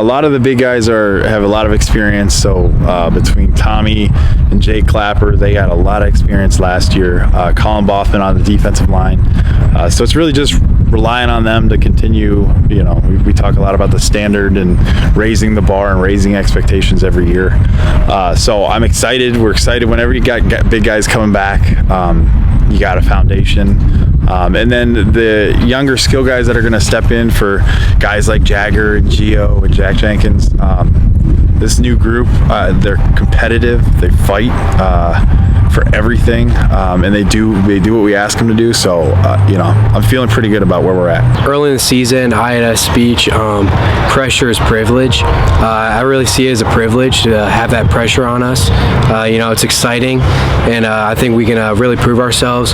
A lot of the big guys have a lot of experience, so between Tommy and Jake Clapper, they got a lot of experience last year. Colin Bothman on the defensive line. So it's really just relying on them to continue. We talk a lot about the standard and raising the bar and raising expectations every year. So I'm excited. We're excited whenever you got big guys coming back. You got a foundation. And then the younger skill guys that are going to step in for guys like Jagger and Gio and Jack Jenkins. This new group, they're competitive. They fight for everything, and they do what we ask them to do. So, I'm feeling pretty good about where we're at. Early in the season, I had a speech, pressure is privilege. I really see it as a privilege to have that pressure on us. It's exciting, and I think we can really prove ourselves,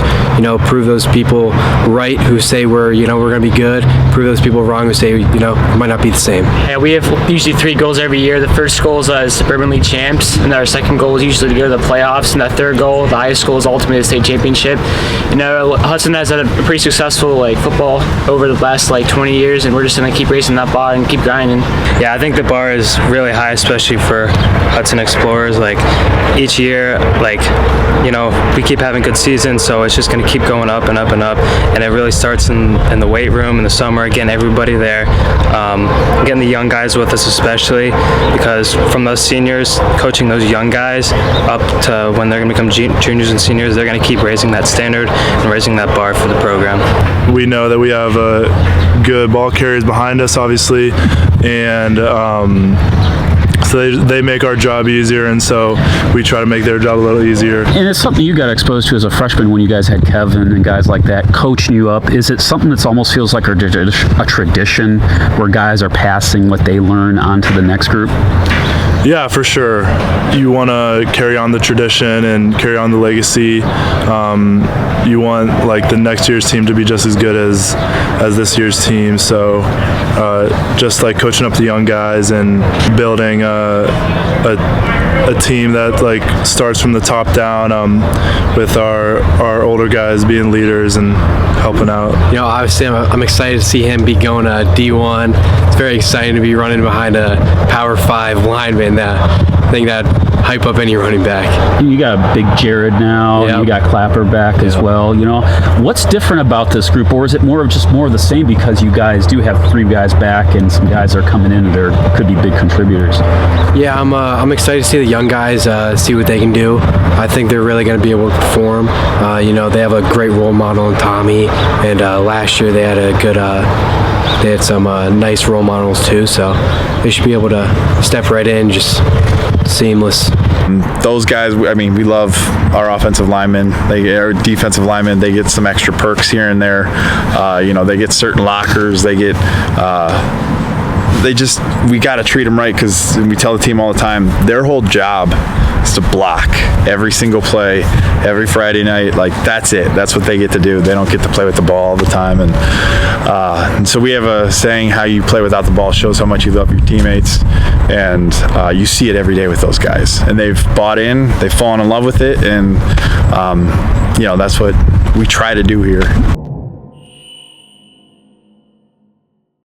prove those people right who say we're going to be good, prove those people wrong who say, it might not be the same. Yeah, we have usually 3 goals every year. The first goal is Suburban League champs, and our second goal is usually to go to the playoffs, and the third goal, the highest goal, is ultimately the state championship. Hudson has had a pretty successful football over the last 20 years, and we're just going to keep raising that bar and keep grinding. Yeah, I think the bar is really high, especially for Hudson Explorers. Each year, we keep having good seasons, so it's just going to keep going up and up and up. And it really starts in the weight room in the summer, getting everybody there, getting the young guys with us especially, because from those seniors, coaching those young guys up to when they're going to become juniors and seniors, they're going to keep raising that standard and raising that bar for the program. We know that we have good ball carriers behind us, obviously, and so they make our job easier, and so we try to make their job a little easier. And it's something you got exposed to as a freshman when you guys had Kevin and guys like that coaching you up. Is it something that almost feels like a tradition where guys are passing what they learn on to the next group? Yeah, for sure. You want to carry on the tradition and carry on the legacy. You want the next year's team to be just as good as this year's team. So just coaching up the young guys and building a team that starts from the top down, with our older guys being leaders and helping out. Obviously I'm excited to see him be going to D1. It's very exciting to be running behind a Power 5 lineman. I think that hype up any running back. You got a big Jared now. Yep. You got Clapper back as well. What's different about this group, or is it more of the same because you guys do have 3 guys back and some guys are coming in that could be big contributors? Yeah, I'm excited to see the young guys see what they can do. I think they're really going to be able to perform. They have a great role model in Tommy, and last year they had they had some nice role models too, so they should be able to step right in, just seamless. Those guys, we love our offensive linemen. Our defensive linemen, they get some extra perks here and there. They get certain lockers. They get. We got to treat them right, because we tell the team all the time, their whole job is to block every single play, every Friday night. That's it. That's what they get to do. They don't get to play with the ball all the time. And so we have a saying, how you play without the ball shows how much you love your teammates. And you see it every day with those guys. And they've bought in, they've fallen in love with it. And, that's what we try to do here.